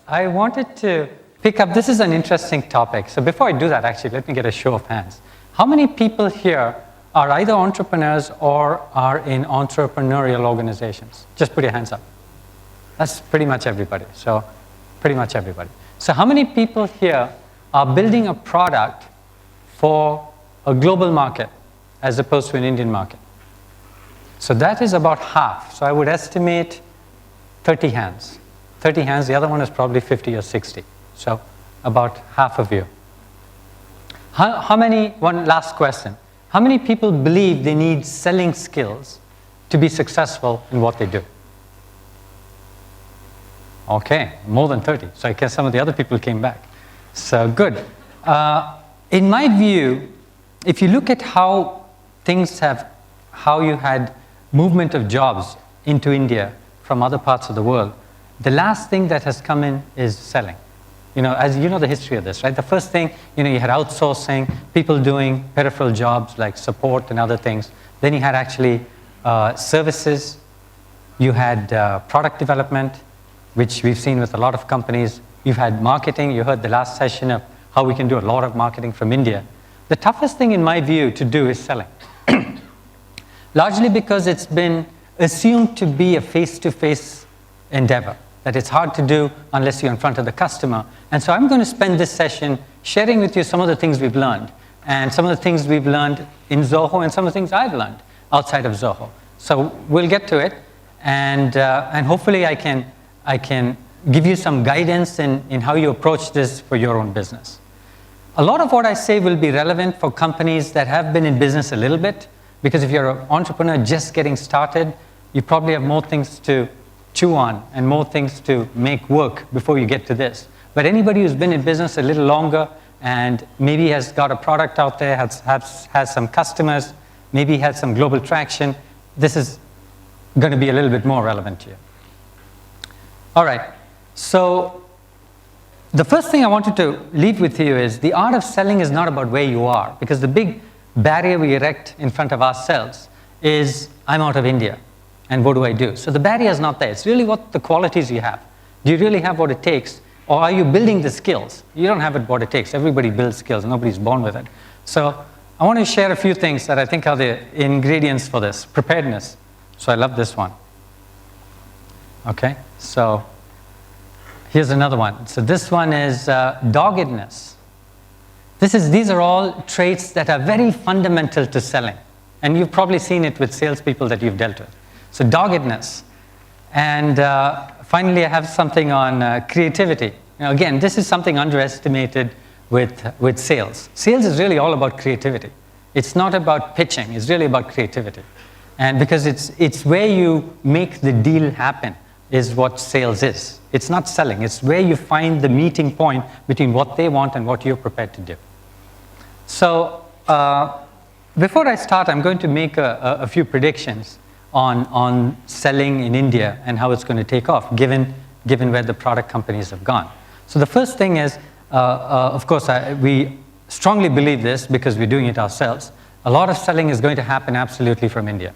I wanted to pick up, this is an interesting topic. So before I do that, actually, let me get a show of hands. How many people here are either entrepreneurs or are in entrepreneurial organizations? Just put your hands up. That's pretty much everybody. So pretty much everybody. So how many people here are building a product for a global market as opposed to an Indian market? So that is about half. So I would estimate 30 hands. 30 hands, the other one is probably 50 or 60. So about half of you. How many, one last question. How many people believe they need selling skills to be successful in what they do? Okay, more than 30. So I guess some of the other people came back. So good. In my view, if you look at how things have, how you had movement of jobs into India from other parts of the world, the last thing that has come in is selling. You know, as you know the history of this, right? The first thing, you know, you had outsourcing, people doing peripheral jobs like support and other things. Then you had actually services. You had product development, which we've seen with a lot of companies. You've had marketing. You heard the last session of how we can do a lot of marketing from India. The toughest thing in my view to do is selling. Largely because it's been assumed to be a face-to-face endeavor, that it's hard to do unless you're in front of the customer. And so I'm going to spend this session sharing with you some of the things we've learned, and some of the things we've learned in Zoho, and some of the things I've learned outside of Zoho. So we'll get to it, and hopefully I can give you some guidance in how you approach this for your own business. A lot of what I say will be relevant for companies that have been in business a little bit, because if you're an entrepreneur just getting started, you probably have more things to chew on and more things to make work before you get to this. But anybody who's been in business a little longer and maybe has got a product out there, has some customers, maybe has some global traction, this is going to be a little bit more relevant to you. All right, so the first thing I wanted to leave with you is the art of selling is not about where you are, because the big barrier we erect in front of ourselves is, I'm out of India, and what do I do? So the barrier is not there. It's really what the qualities you have. Do you really have what it takes, or are you building the skills? You don't have what it takes. Everybody builds skills. Nobody's born with it. So I want to share a few things that I think are the ingredients for this. Preparedness. So I love this one. Okay, so here's another one. So this one is doggedness. These are all traits that are very fundamental to selling. And you've probably seen it with salespeople that you've dealt with. So doggedness. And finally, I have something on creativity. Now, again, this is something underestimated with sales. Sales is really all about creativity. It's not about pitching. It's really about creativity. And because it's where you make the deal happen is what sales is. It's not selling. It's where you find the meeting point between what they want and what you're prepared to do. So before I start, I'm going to make a few predictions on selling in India and how it's going to take off, given where the product companies have gone. So the first thing is, of course, we strongly believe this because we're doing it ourselves. A lot of selling is going to happen absolutely from India.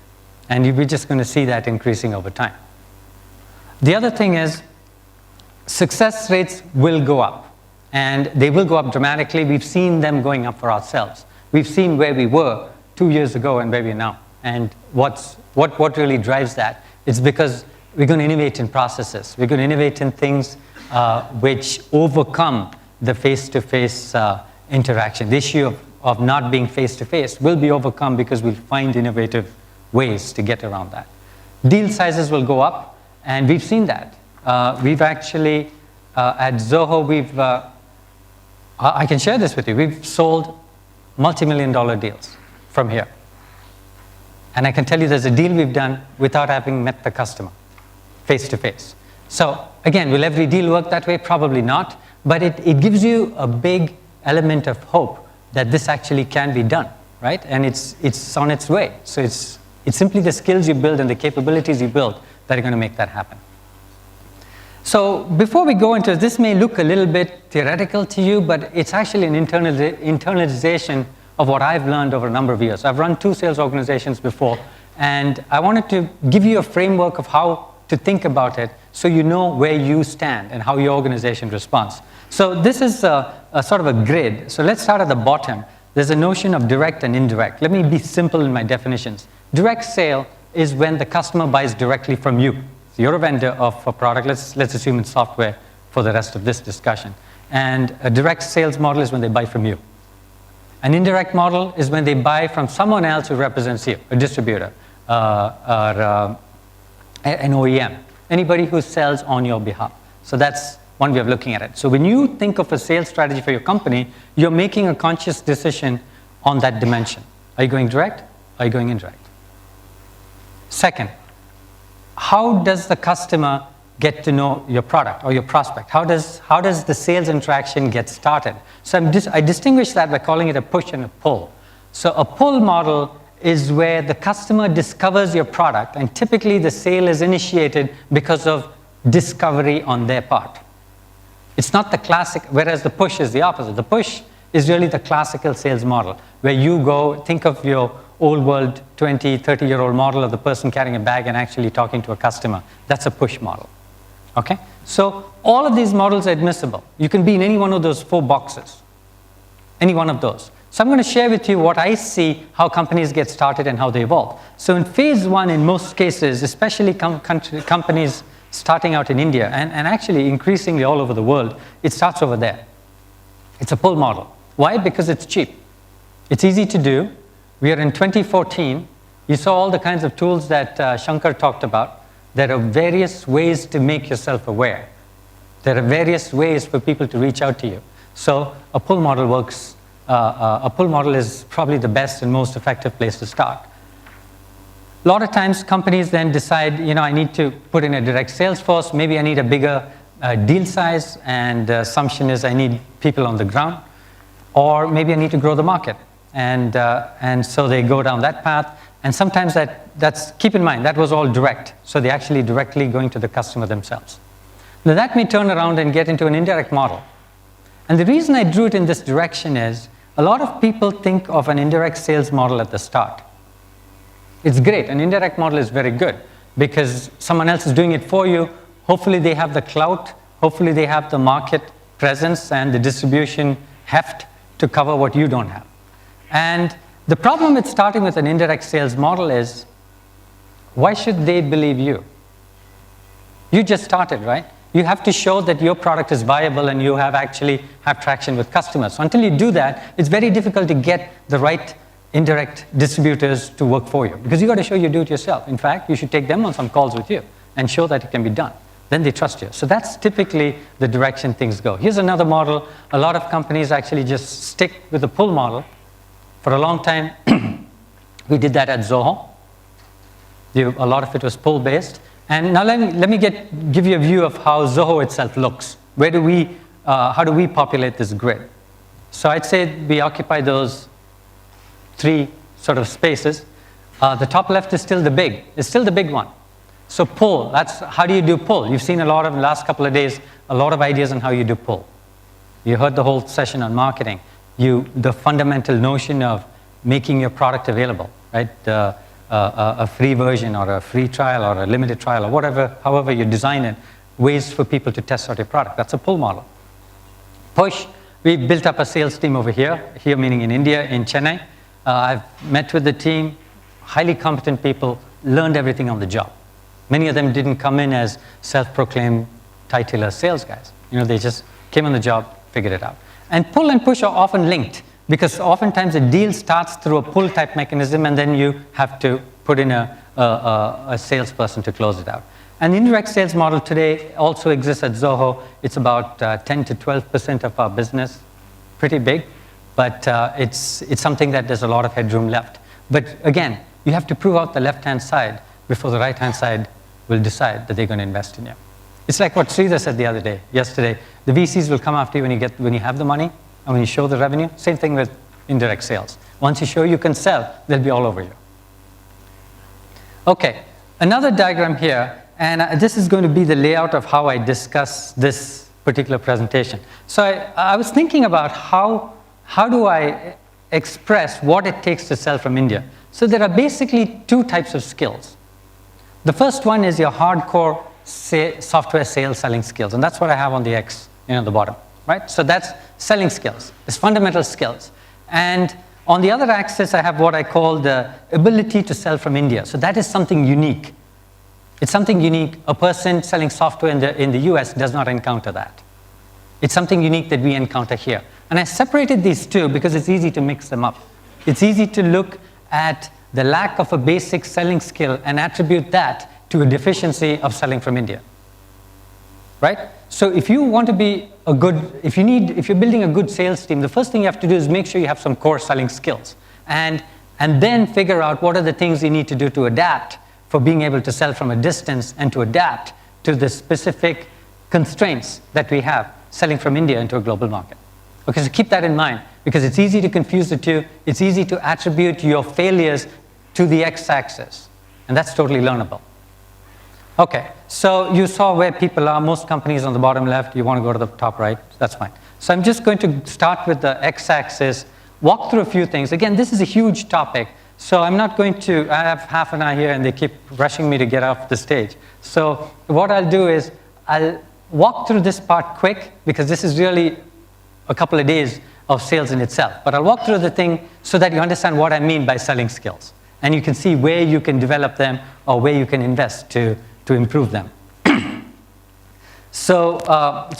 And we're just going to see that increasing over time. The other thing is, success rates will go up. And they will go up dramatically. We've seen them going up for ourselves. We've seen where we were 2 years ago and where we are now. And what really drives that is because we're going to innovate in processes. We're going to innovate in things which overcome the face-to-face interaction. The issue of not being face-to-face will be overcome because we'll find innovative ways to get around that. Deal sizes will go up, and we've seen that. We've actually, at Zoho, I can share this with you. We've sold multi-million-dollar deals from here. And I can tell you there's a deal we've done without having met the customer face-to-face. So again, will every deal work that way? Probably not. But it gives you a big element of hope that this actually can be done, right? And it's on its way. So it's simply the skills you build and the capabilities you build that are going to make that happen. So before we go into this, may look a little bit theoretical to you, but it's actually an internalization of what I've learned over a number of years. I've run 2 sales organizations before, and I wanted to give you a framework of how to think about it so you know where you stand and how your organization responds. So this is a sort of a grid. So let's start at the bottom. There's a notion of direct and indirect. Let me be simple in my definitions. Direct sale is when the customer buys directly from you. So you're a vendor of a product. Let's assume it's software for the rest of this discussion. And a direct sales model is when they buy from you. An indirect model is when they buy from someone else who represents you, a distributor, or an OEM, anybody who sells on your behalf. So that's one way of looking at it. So when you think of a sales strategy for your company, you're making a conscious decision on that dimension. Are you going direct? Are you going indirect? Second, how does the customer get to know your product or your prospect? How does the sales interaction get started? So I distinguish that by calling it a push and a pull. So a pull model is where the customer discovers your product, and typically the sale is initiated because of discovery on their part. It's not the classic, whereas the push is the opposite. The push is really the classical sales model, where you go, think of your old world 20, 30-year-old model of the person carrying a bag and actually talking to a customer. That's a push model. Okay? So all of these models are admissible. You can be in any one of those 4 boxes, any one of those. So I'm going to share with you what I see, how companies get started and how they evolve. So in phase 1, in most cases, especially companies starting out in India, and actually increasingly all over the world, it starts over there. It's a pull model. Why? Because it's cheap. It's easy to do. We are in 2014. You saw all the kinds of tools that Shankar talked about. There are various ways to make yourself aware. There are various ways for people to reach out to you. So a pull model works. A pull model is probably the best and most effective place to start. A lot of times companies then decide, I need to put in a direct sales force. Maybe I need a bigger deal size, and the assumption is I need people on the ground. Or maybe I need to grow the market. And so they go down that path. And sometimes that's, keep in mind, that was all direct. So they're actually directly going to the customer themselves. Now that may turn around and get into an indirect model. And the reason I drew it in this direction is a lot of people think of an indirect sales model at the start. It's great. An indirect model is very good because someone else is doing it for you. Hopefully they have the clout. Hopefully they have the market presence and the distribution heft to cover what you don't have. And the problem with starting with an indirect sales model is, why should they believe you? You just started, right? You have to show that your product is viable and you have actually have traction with customers. So until you do that, it's very difficult to get the right indirect distributors to work for you, because you got to show you do it yourself. In fact, you should take them on some calls with you and show that it can be done. Then they trust you. So that's typically the direction things go. Here's another model. A lot of companies actually just stick with the pull model. For a long time, we did that at Zoho. A lot of it was pull-based. And now let me give you a view of how Zoho itself looks. How do we populate this grid? So I'd say we occupy those 3 sort of spaces. The top left is still the big one. So pull, that's how do you do pull? You've seen a lot of, in the last couple of days, a lot of ideas on how you do pull. You heard the whole session on marketing. The fundamental notion of making your product available, right? A free version or a free trial or a limited trial or whatever, however you design it, ways for people to test out your product. That's a pull model. Push, we built up a sales team over here meaning in India, in Chennai. I've met with the team, highly competent people, learned everything on the job. Many of them didn't come in as self-proclaimed titular sales guys. They just came on the job, figured it out. And pull and push are often linked, because oftentimes a deal starts through a pull type mechanism, and then you have to put in a salesperson to close it out. And the indirect sales model today also exists at Zoho. It's about 10 to 12% of our business, pretty big, but it's something that there's a lot of headroom left. But again, you have to prove out the left-hand side before the right-hand side will decide that they're going to invest in you. It's like what Sridhar said yesterday. The VCs will come after you when you have the money and when you show the revenue. Same thing with indirect sales. Once you show you can sell, they'll be all over you. Okay, another diagram here, and this is going to be the layout of how I discuss this particular presentation. So I was thinking about how do I express what it takes to sell from India. So there are basically 2 types of skills. The first one is your hardcore software sales selling skills. And that's what I have on the X, the bottom, right? So that's selling skills. It's fundamental skills. And on the other axis, I have what I call the ability to sell from India. So that is something unique. It's something unique. A person selling software in the US does not encounter that. It's something unique that we encounter here. And I separated these two because it's easy to mix them up. It's easy to look at the lack of a basic selling skill and attribute that to a deficiency of selling from India. Right? So if you want to be if you're building a good sales team, the first thing you have to do is make sure you have some core selling skills. And then figure out what are the things you need to do to adapt for being able to sell from a distance and to adapt to the specific constraints that we have selling from India into a global market. Okay, so keep that in mind because it's easy to confuse the two. It's easy to attribute your failures to the x-axis, and that's totally learnable. Okay, so you saw where people are. Most companies on the bottom left. You want to go to the top right, that's fine. So I'm just going to start with the x-axis, walk through a few things. Again, this is a huge topic, so I'm not going to, I have half an hour here and they keep rushing me to get off the stage. So what I'll do is I'll walk through this part quick because this is really a couple of days of sales in itself. But I'll walk through the thing so that you understand what I mean by selling skills. And you can see where you can develop them or where you can invest to improve them. So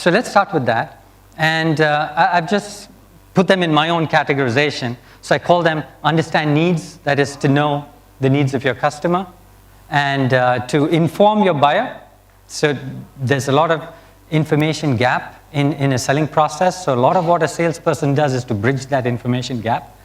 let's start with that. And I've just put them in my own categorization. So I call them understand needs, that is to know the needs of your customer, and to inform your buyer. So there's a lot of information gap in a selling process. So a lot of what a salesperson does is to bridge that information gap.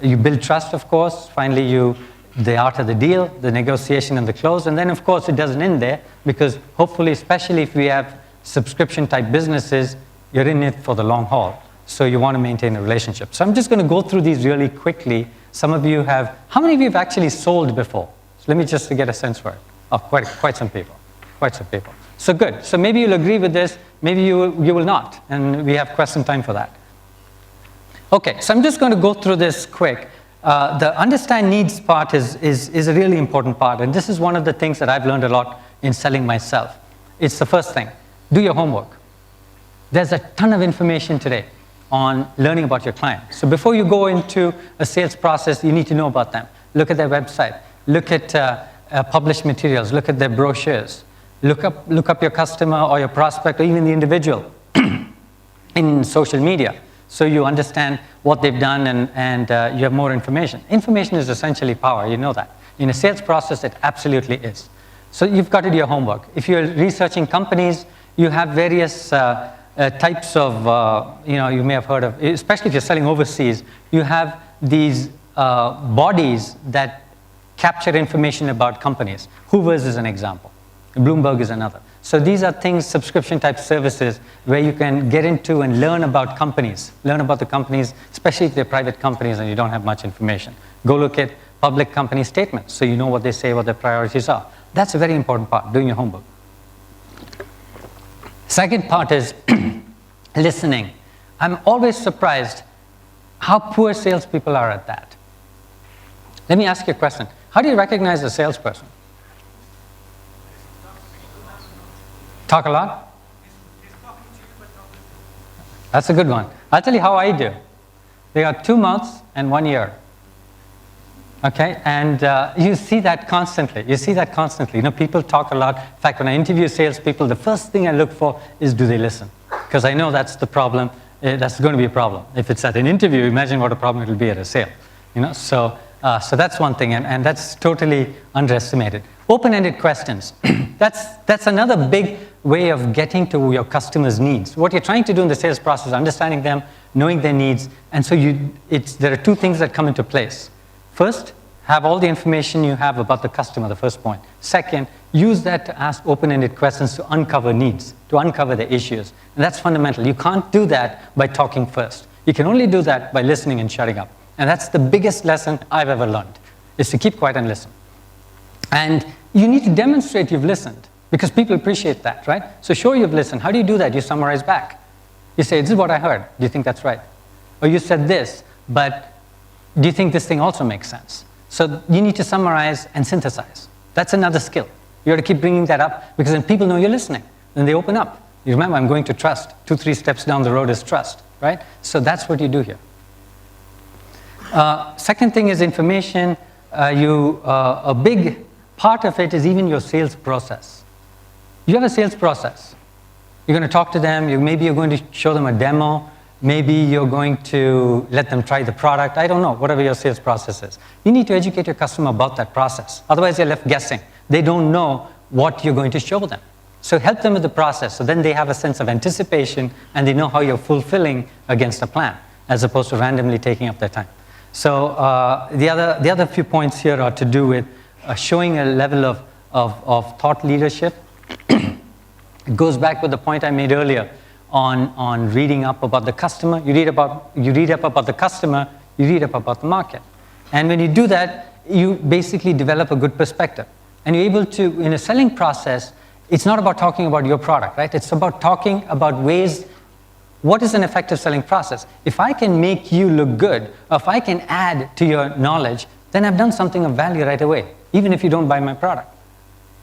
You build trust, of course. Finally, the art of the deal, the negotiation and the close. And then, of course, it doesn't end there because hopefully, especially if we have subscription-type businesses, you're in it for the long haul. So you want to maintain a relationship. So I'm just going to go through these really quickly. Some of you have, how many of you have actually sold before? So let me just get a sense for it. Oh, quite some people. Quite some people. So good. So maybe you'll agree with this. Maybe you will not. And we have question time for that. Okay, so I'm just going to go through this quick. The understand needs part is a really important part. And this is one of the things that I've learned a lot in selling myself. It's the first thing. Do your homework. There's a ton of information today on learning about your client. So before you go into a sales process, you need to know about them. Look at their website. Look at published materials. Look at their brochures. Look up your customer or your prospect or even the individual in social media. So you understand what they've done and you have more information. Information is essentially power, you know that. In a sales process, it absolutely is. So you've got to do your homework. If you're researching companies, you have various types of, you may have heard of, especially if you're selling overseas, you have these bodies that capture information about companies. Hoover's is an example. Bloomberg is another. So these are things, subscription type services, where you can get into and learn about companies. Learn about the companies, especially if they're private companies and you don't have much information. Go look at public company statements so you know what they say, what their priorities are. That's a very important part, doing your homework. Second part is listening. I'm always surprised how poor salespeople are at that. Let me ask you a question. How do you recognize a salesperson? Talk a lot? That's a good one. I'll tell you how I do. They got 2 mouths and 1 ear. Okay, and you see that constantly. You see that constantly. People talk a lot. In fact, when I interview salespeople, the first thing I look for is do they listen? Because I know that's the problem. That's going to be a problem. If it's at an interview, imagine what a problem it will be at a sale. So that's one thing, and that's totally underestimated. Open-ended questions. That's another big way of getting to your customers' needs. What you're trying to do in the sales process is understanding them, knowing their needs, and so there are two things that come into place. First, have all the information you have about the customer, the first point. Second, use that to ask open-ended questions to uncover needs, to uncover the issues. And that's fundamental. You can't do that by talking first. You can only do that by listening and shutting up. And that's the biggest lesson I've ever learned, is to keep quiet and listen. And you need to demonstrate you've listened, because people appreciate that, right? So sure, you've listened. How do you do that? You summarize back. You say, this is what I heard. Do you think that's right? Or you said this, but do you think this thing also makes sense? So you need to summarize and synthesize. That's another skill. You have to keep bringing that up because then people know you're listening. Then they open up. You remember, I'm going to trust. 2-3 steps down the road is trust, right? So that's what you do here. Second thing is information. A big part of it is even your sales process. You have a sales process. You're going to talk to them. Maybe you're going to show them a demo. Maybe you're going to let them try the product. I don't know, whatever your sales process is. You need to educate your customer about that process. Otherwise, they're left guessing. They don't know what you're going to show them. So help them with the process. So then they have a sense of anticipation and they know how you're fulfilling against a plan, as opposed to randomly taking up their time. So the other few points here are to do with showing a level of thought leadership. It goes back with the point I made earlier on reading up about the customer. You read up about the customer, you read up about the market. And when you do that, you basically develop a good perspective. And you're able to, in a selling process, it's not about talking about your product, right? It's about talking about ways, what is an effective selling process? If I can make you look good, or if I can add to your knowledge, then I've done something of value right away, even if you don't buy my product,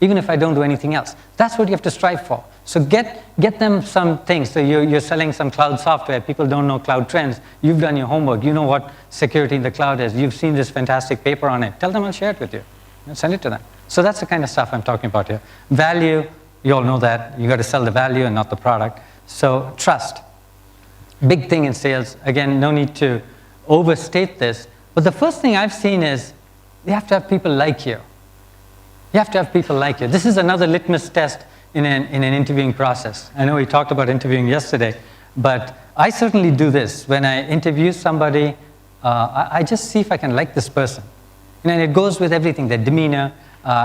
even if I don't do anything else. That's what you have to strive for. So get them some things. So you're selling some cloud software. People don't know cloud trends. You've done your homework. You know what security in the cloud is. You've seen this fantastic paper on it. Tell them I'll share it with you. Send it to them. So that's the kind of stuff I'm talking about here. Value, you all know that. You got to sell the value and not the product. So trust. Big thing in sales. Again, no need to overstate this. But the first thing I've seen is you have to have people like you. You have to have people like you. This is another litmus test in an interviewing process. I know we talked about interviewing yesterday, but I certainly do this. When I interview somebody, I just see if I can like this person. And it goes with everything, their demeanor.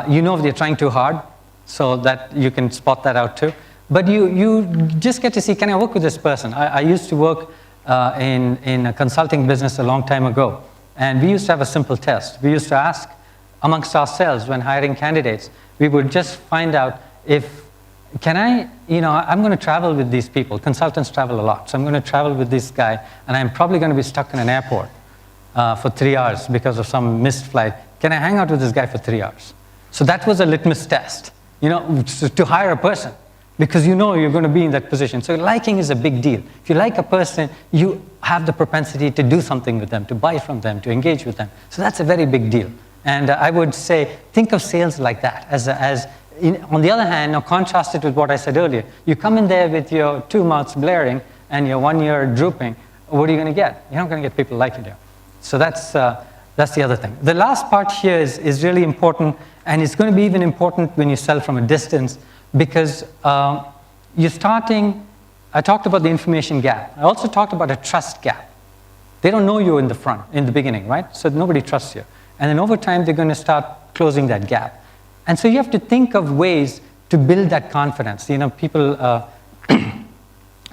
You know if they're trying too hard, so that you can spot that out too. But you just get to see, can I work with this person? I used to work in a consulting business a long time ago. And we used to have a simple test. We used to ask amongst ourselves when hiring candidates, we would just find out if, I'm going to travel with these people. Consultants travel a lot. So I'm going to travel with this guy, and I'm probably going to be stuck in an airport for 3 hours because of some missed flight. Can I hang out with this guy for 3 hours? So that was a litmus test, to hire a person, because you know you're going to be in that position. So liking is a big deal. If you like a person, you have the propensity to do something with them, to buy from them, to engage with them. So that's a very big deal. And I would say, think of sales like that. On the other hand, now contrast it with what I said earlier. You come in there with your 2 mouths blaring and your 1 ear drooping. What are you going to get? You're not going to get people liking you. So that's the other thing. The last part here is really important, and it's going to be even important when you sell from a distance, because you're starting. I talked about the information gap. I also talked about a trust gap. They don't know you in the beginning, right? So nobody trusts you. And then over time, they're going to start closing that gap. And so you have to think of ways to build that confidence. People,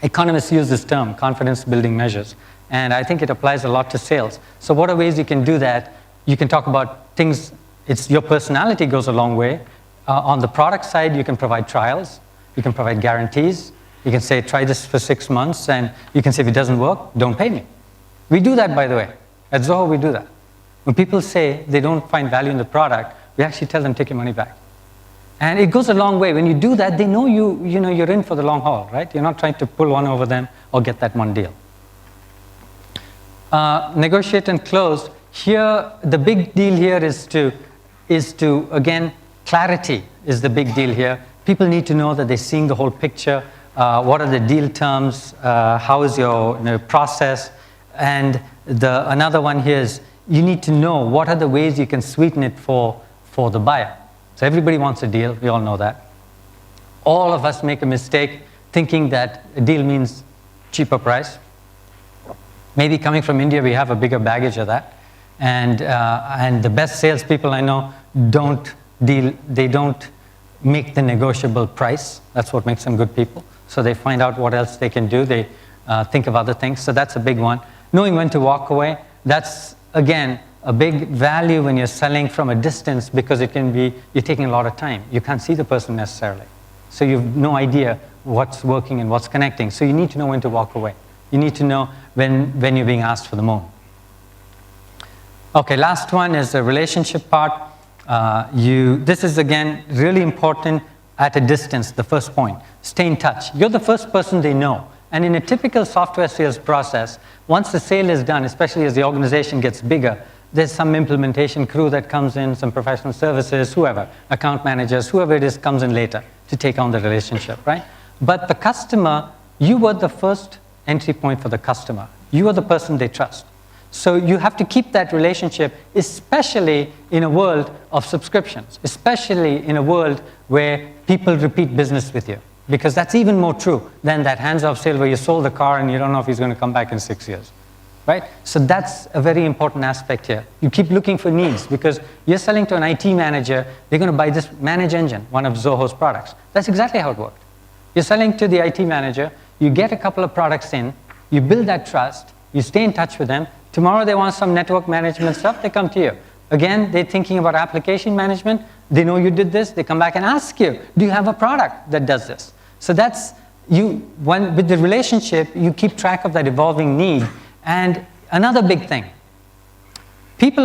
economists use this term, confidence building measures. And I think it applies a lot to sales. So what are ways you can do that? You can talk about things, your personality goes a long way. On the product side, you can provide trials. You can provide guarantees. You can say, try this for 6 months. And you can say, if it doesn't work, don't pay me. We do that, by the way. At Zoho, we do that. When people say they don't find value in the product, we actually tell them, take your money back. And it goes a long way. When you do that, they know you're in for the long haul, right? You're not trying to pull one over them or get that one deal. Negotiate and close. Here, the big deal here is to, again, clarity is the big deal here. People need to know that they're seeing the whole picture. What are the deal terms? How is your process? And another one here is you need to know what are the ways you can sweeten it for the buyer. So everybody wants a deal. We all know that. All of us make a mistake thinking that a deal means cheaper price. Maybe coming from India, we have a bigger baggage of that. And the best salespeople I know don't make the negotiable price. That's what makes them good people. So they find out what else they can do. They think of other things. So that's a big one. Knowing when to walk away. That's, again, a big value when you're selling from a distance, because you're taking a lot of time. You can't see the person necessarily. So you have no idea what's working and what's connecting. So you need to know when to walk away. You need to know when you're being asked for the moon. Okay, last one is the relationship part. This is, again, really important at a distance, the first point. Stay in touch. You're the first person they know. And in a typical software sales process, once the sale is done, especially as the organization gets bigger, there's some implementation crew that comes in, some professional services, whoever, account managers, whoever it is comes in later to take on the relationship, right? But the customer, you were the first entry point for the customer. You are the person they trust. So you have to keep that relationship, especially in a world of subscriptions, especially in a world where people repeat business with you, because that's even more true than that hands-off sale where you sold the car and you don't know if he's going to come back in 6 years. Right? So that's a very important aspect here. You keep looking for needs because you're selling to an IT manager, they're going to buy this Manage Engine, one of Zoho's products. That's exactly how it worked. You're selling to the IT manager, you get a couple of products in, you build that trust, you stay in touch with them. Tomorrow they want some network management stuff, they come to you. Again, they're thinking about application management, they know you did this, they come back and ask you, do you have a product that does this? So that's, with the relationship, you keep track of that evolving need. And another big thing, people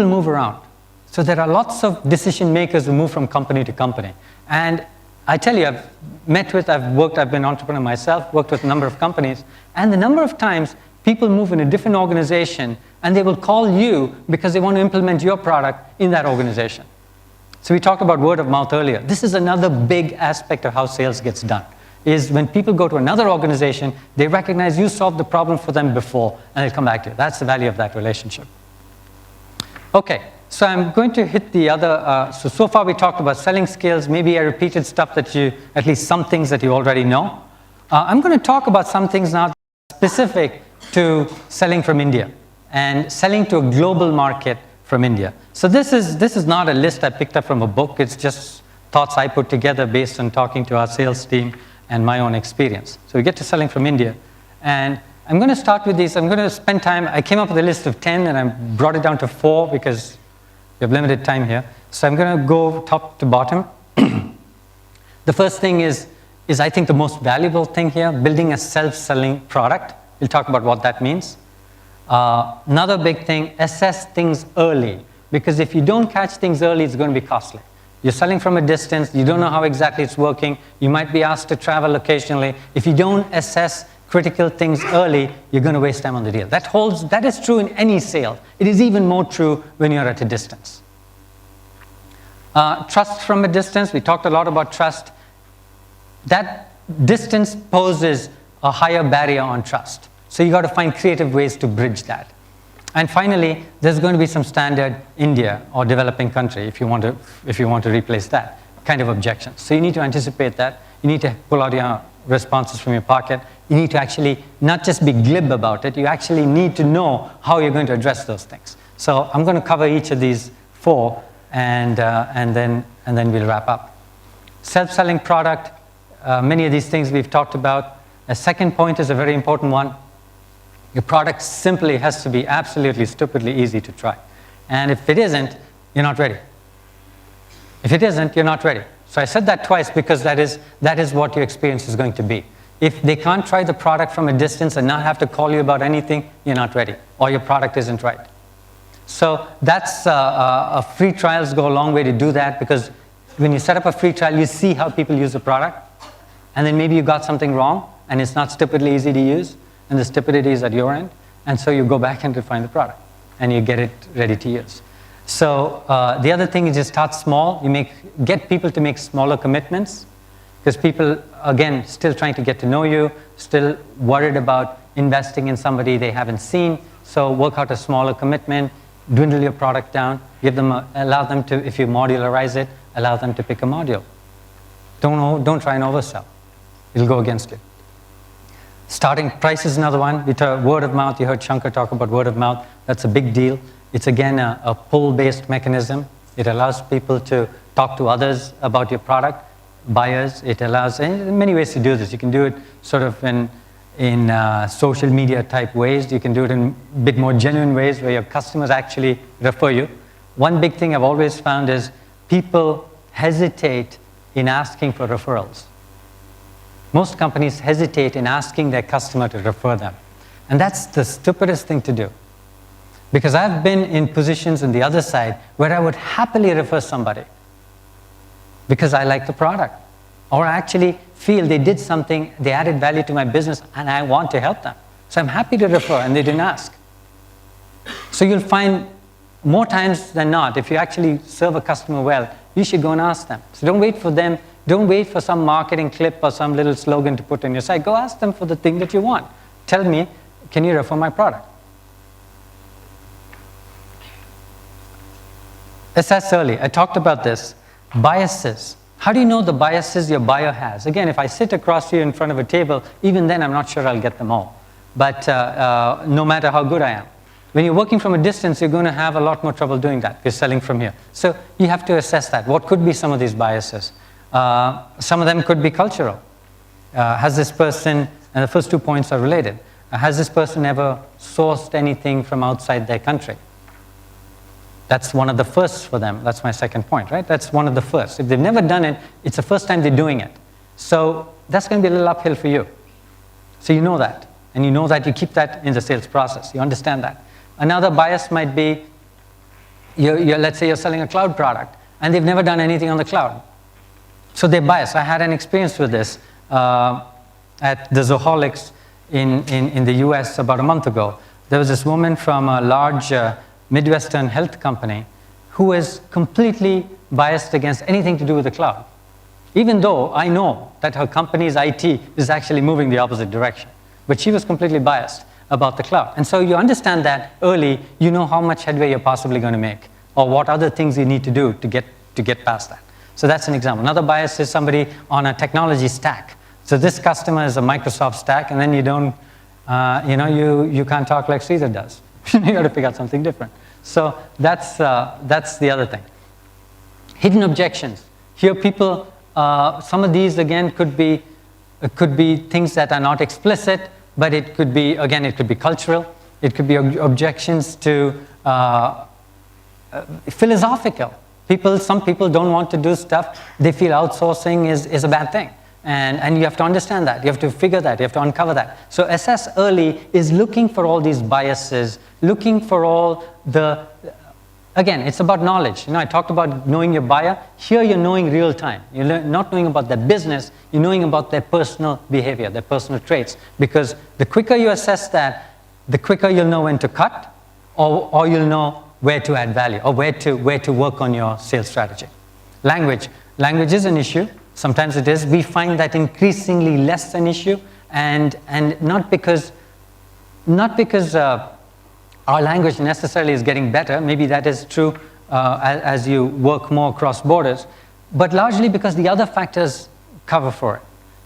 move around. So there are lots of decision makers who move from company to company. And I tell you, I've been an entrepreneur myself, worked with a number of companies, and the number of times people move in a different organization and they will call you because they want to implement your product in that organization. So we talked about word of mouth earlier. This is another big aspect of how sales gets done. Is when people go to another organization, they recognize you solved the problem for them before, and they'll come back to you. That's the value of that relationship. Okay, so I'm going to hit the other, so far we talked about selling skills. Maybe I repeated stuff that at least some things that you already know. I'm going to talk about some things now specific to selling from India and selling to a global market from India. So this is not a list I picked up from a book. It's just thoughts I put together based on talking to our sales team and my own experience. So we get to selling from India. And I'm going to start with these. I'm going to spend time. I came up with a list of 10 and I brought it down to 4 because we have limited time here. So I'm going to go top to bottom. The first thing is I think the most valuable thing here, building a self-selling product. We'll talk about what that means. Another big thing, assess things early. Because if you don't catch things early, it's going to be costly. You're selling from a distance, you don't know how exactly it's working, you might be asked to travel occasionally. If you don't assess critical things early, you're going to waste time on the deal. That is true in any sale. It is even more true when you're at a distance. Trust from a distance, we talked a lot about trust. That distance poses a higher barrier on trust. So you got to find creative ways to bridge that. And finally, there's going to be some standard India or developing country, if you want to replace that, kind of objections. So you need to anticipate that. You need to pull out your responses from your pocket. You need to actually not just be glib about it. You actually need to know how you're going to address those things. So I'm going to cover each of these 4, and then we'll wrap up. Self-selling product. Many of these things we've talked about. A second point is a very important one. Your product simply has to be absolutely stupidly easy to try. And if it isn't, you're not ready. If it isn't, you're not ready. So I said that twice because that is what your experience is going to be. If they can't try the product from a distance and not have to call you about anything, you're not ready, or your product isn't right. So that's free trials go a long way to do that, because when you set up a free trial, you see how people use the product, and then maybe you got something wrong, and it's not stupidly easy to use, and the stupidity is at your end, and so you go back and refine the product, and you get it ready to use. So the other thing is just start small. Get people to make smaller commitments, because people, again, still trying to get to know you, still worried about investing in somebody they haven't seen. So work out a smaller commitment, dwindle your product down, allow them to, if you modularize it, allow them to pick a module. Don't try and oversell. It'll go against you. Starting price is another one. Word of mouth. You heard Shankar talk about word of mouth. That's a big deal. It's again a pull-based mechanism. It allows people to talk to others about your product, buyers. It allows, in many ways to do this. You can do it sort of in social media type ways. You can do it in a bit more genuine ways where your customers actually refer you. One big thing I've always found is people hesitate in asking for referrals. Most companies hesitate in asking their customer to refer them. And that's the stupidest thing to do. Because I've been in positions on the other side where I would happily refer somebody because I like the product, or I actually feel they did something, they added value to my business, and I want to help them. So I'm happy to refer, and they didn't ask. So you'll find more times than not, if you actually serve a customer well, you should go and ask them. So don't wait for them, don't wait for some marketing clip or some little slogan to put on your site. Go ask them for the thing that you want. Tell me, can you refer my product? Assess early. I talked about this. Biases. How do you know the biases your buyer has? Again, if I sit across you in front of a table, even then I'm not sure I'll get them all. But no matter how good I am. When you're working from a distance, you're going to have a lot more trouble doing that. You're selling from here. So you have to assess that. What could be some of these biases? Some of them could be cultural. Has this person, and the first 2 points are related, has this person ever sourced anything from outside their country? That's one of the firsts for them. That's my second point, right? That's one of the firsts. If they've never done it, it's the first time they're doing it. So that's going to be a little uphill for you. So you know that. And you know that you keep that in the sales process. You understand that. Another bias might be, let's say you're selling a cloud product, and they've never done anything on the cloud. So they're biased. I had an experience with this at the Zoholics in the US about a month ago. There was this woman from a large Midwestern health company who was completely biased against anything to do with the cloud. Even though I know that her company's IT is actually moving the opposite direction. But she was completely biased about the cloud. And so you understand that early, you know how much headway you're possibly going to make, or what other things you need to do to get past that. So that's an example. Another bias is somebody on a technology stack. So this customer is a Microsoft stack, and then you don't, you can't talk like Caesar does. You got to pick out something different. So that's the other thing. Hidden objections. Here, people. Some of these again could be things that are not explicit, but it could be cultural. It could be objections to philosophical. Some people don't want to do stuff. They feel outsourcing is a bad thing. And you have to understand that. You have to figure that. You have to uncover that. So assess early is looking for all these biases, looking for all the, again, it's about knowledge. I talked about knowing your buyer. Here you're knowing real time. You're not knowing about their business. You're knowing about their personal behavior, their personal traits. Because the quicker you assess that, the quicker you'll know when to cut, or you'll know where to add value, or where to work on your sales strategy. Language. Language is an issue. Sometimes it is. We find that increasingly less an issue, and not because our language necessarily is getting better. Maybe that is true as you work more across borders, but largely because the other factors cover for it.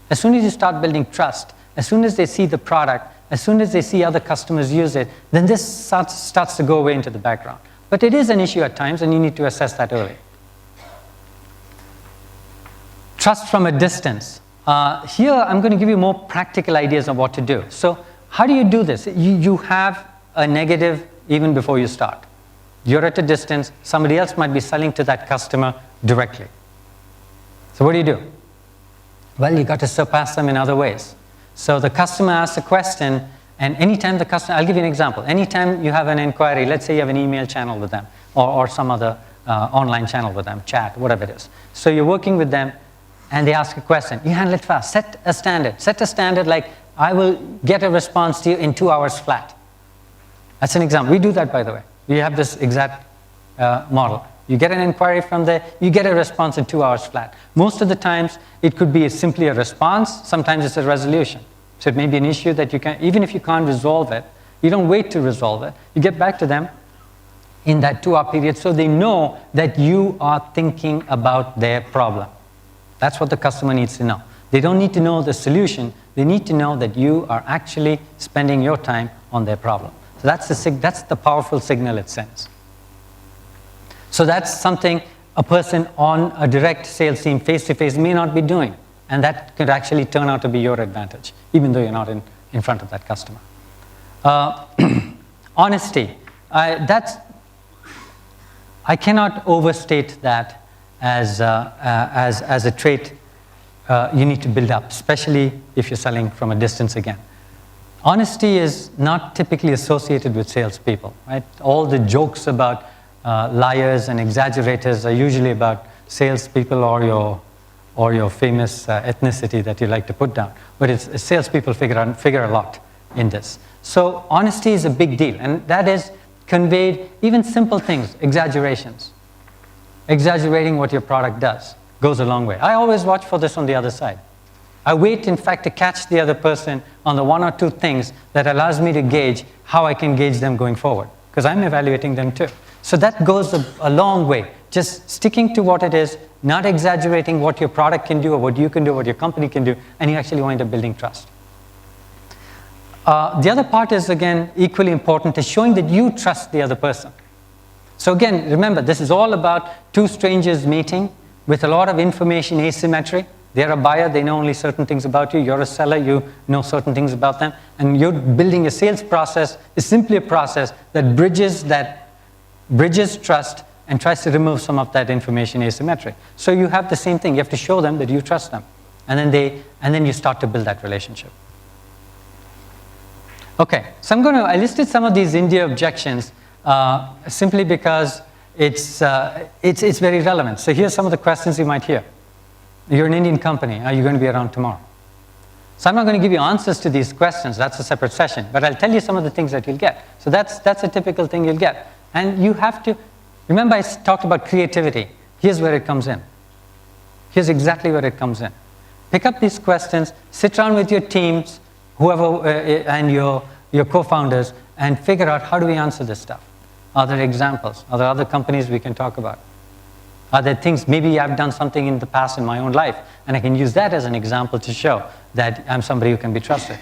As soon as you start building trust, as soon as they see the product, as soon as they see other customers use it, then this starts to go away into the background. But it is an issue at times, and you need to assess that early. Trust from a distance. Here, I'm going to give you more practical ideas of what to do. So how do you do this? You have a negative even before you start. You're at a distance. Somebody else might be selling to that customer directly. So what do? Well, you got to surpass them in other ways. So the customer asks a question, and anytime the customer, I'll give you an example. Anytime you have an inquiry, let's say you have an email channel with them, or some other online channel with them, chat, whatever it is. So you're working with them, and they ask a question. You handle it fast. Set a standard. Set a standard like, I will get a response to you in 2 hours flat. That's an example. We do that, by the way. We have this exact model. You get an inquiry from there, you get a response in 2 hours flat. Most of the times, it could be simply a response. Sometimes it's a resolution. So it may be an issue that you can, even if you can't resolve it, you don't wait to resolve it. You get back to them in that 2-hour period so they know that you are thinking about their problem. That's what the customer needs to know. They don't need to know the solution. They need to know that you are actually spending your time on their problem. So that's the powerful signal it sends. So that's something a person on a direct sales team face-to-face may not be doing. And that could actually turn out to be your advantage, even though you're not in front of that customer. Honesty. I cannot overstate that as a trait you need to build up, especially if you're selling from a distance again. Honesty is not typically associated with salespeople, right? All the jokes about liars and exaggerators are usually about salespeople or your famous ethnicity that you like to put down. But it's salespeople figure a lot in this. So honesty is a big deal, and that is conveyed, even simple things, exaggerations. Exaggerating what your product does goes a long way. I always watch for this on the other side. I wait, in fact, to catch the other person on the one or two things that allows me to gauge how I can gauge them going forward, because I'm evaluating them too. So that goes a long way. Just sticking to what it is, not exaggerating what your product can do or what you can do, what your company can do, and you actually wind up building trust. The other part is, again, equally important, is showing that you trust the other person. So again, remember, this is all about two strangers meeting with a lot of information asymmetry. They're a buyer, they know only certain things about you. You're a seller, you know certain things about them. And you're building a sales process is simply a process that bridges trust and tries to remove some of that information asymmetry. So you have the same thing. You have to show them that you trust them. And then you start to build that relationship. Okay, so I listed some of these India objections simply because it's very relevant. So here's some of the questions you might hear. You're an Indian company. Are you going to be around tomorrow? So I'm not going to give you answers to these questions. That's a separate session. But I'll tell you some of the things that you'll get. So that's a typical thing you'll get. And you have to, remember I talked about creativity. Here's where it comes in. Here's exactly where it comes in. Pick up these questions, sit around with your teams, whoever, and your co-founders, and figure out, how do we answer this stuff? Are there examples? Are there other companies we can talk about? Are there things, maybe I've done something in the past in my own life, and I can use that as an example to show that I'm somebody who can be trusted.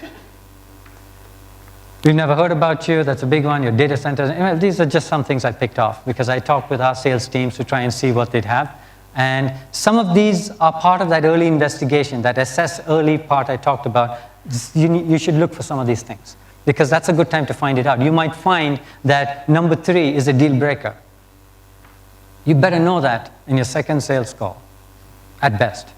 We've never heard about you, that's a big one, your data centers. These are just some things I picked off because I talked with our sales teams to try and see what they'd have. And some of these are part of that early investigation, that assess early part I talked about. You should look for some of these things, because that's a good time to find it out. You might find that number 3 is a deal breaker. You better know that in your second sales call, at best.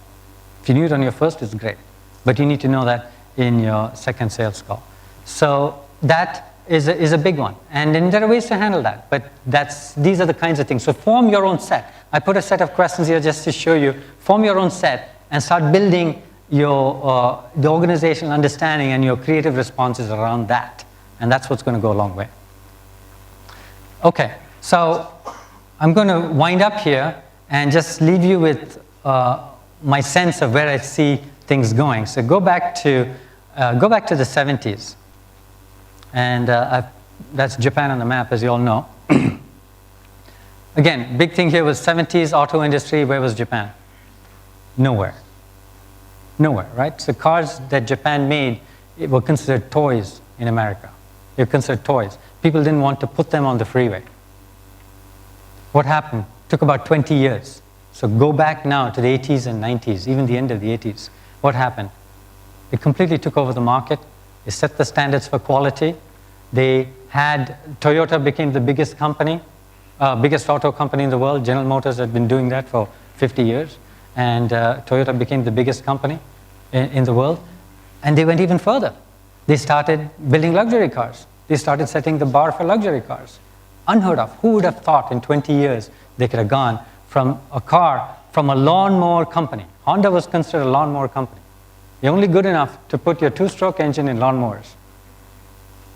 If you knew it on your first, it's great. But you need to know that in your second sales call. So that is a big one. And then there are ways to handle that. But these are the kinds of things. So form your own set. I put a set of questions here just to show you. Form your own set and start building the organizational understanding and your creative responses around that. And that's what's going to go a long way. Okay, so I'm going to wind up here and just leave you with my sense of where I see things going. So go back to the 70s. And that's Japan on the map, as you all know. Again, big thing here was 70s auto industry. Where was Japan? Nowhere. Nowhere, right? So cars that Japan made were considered toys in America. They were considered toys. People didn't want to put them on the freeway. What happened? Took about 20 years. So go back now to the 80s and 90s, even the end of the 80s. What happened? It completely took over the market. It set the standards for quality. Toyota became the biggest company, biggest auto company in the world. General Motors had been doing that for 50 years. And Toyota became the biggest company in the world. And they went even further. They started building luxury cars. They started setting the bar for luxury cars. Unheard of. Who would have thought in 20 years they could have gone from a lawnmower company. Honda was considered a lawnmower company. You're only good enough to put your 2-stroke engine in lawnmowers.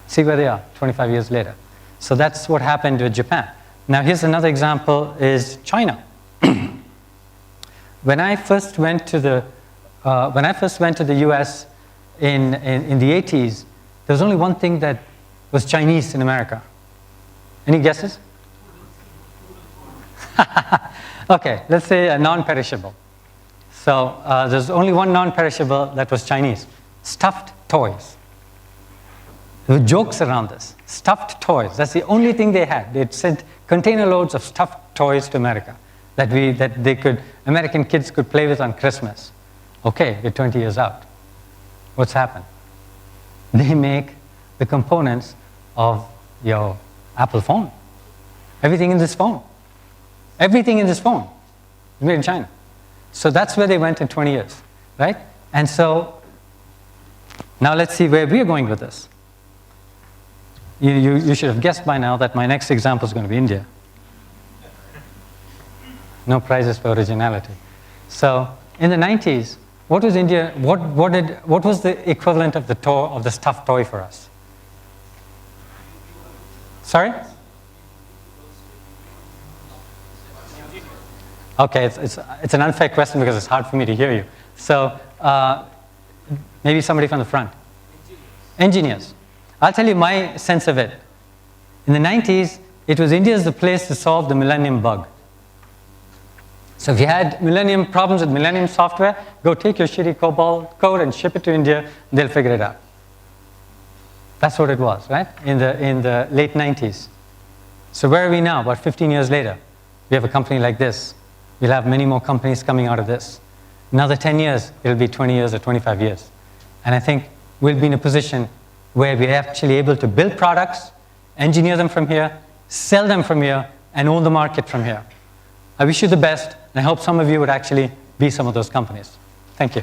See where they are 25 years later. So that's what happened with Japan. Now here's another example, is China. When I first went to the US in the 80s, there was only one thing that was Chinese in America. Any guesses? Okay, let's say a non-perishable. So there's only one non-perishable that was Chinese. Stuffed toys. There were jokes around this. Stuffed toys. That's the only thing they had. They'd sent container loads of stuffed toys to America that American kids could play with on Christmas. Okay, we're 20 years out. What's happened? They make the components of your Apple phone. Everything in this phone. Everything in this phone is made in China. So that's where they went in 20 years, right? And so now let's see where we're going with this. You should have guessed by now that my next example is going to be India. No prizes for originality. So in the 90s, what was India? What was the equivalent of the stuffed toy for us? Sorry? Okay, it's an unfair question because it's hard for me to hear you. So maybe somebody from the front. Engineers. I'll tell you my sense of it. In the 90s, it was India's the place to solve the millennium bug. So if you had millennium problems with millennium software, go take your shitty COBOL code and ship it to India, they'll figure it out. That's what it was, right? In the late 90s. So where are we now, about 15 years later? We have a company like this. We'll have many more companies coming out of this. Another 10 years, it'll be 20 years or 25 years. And I think we'll be in a position where we're actually able to build products, engineer them from here, sell them from here, and own the market from here. I wish you the best, and I hope some of you would actually be some of those companies. Thank you.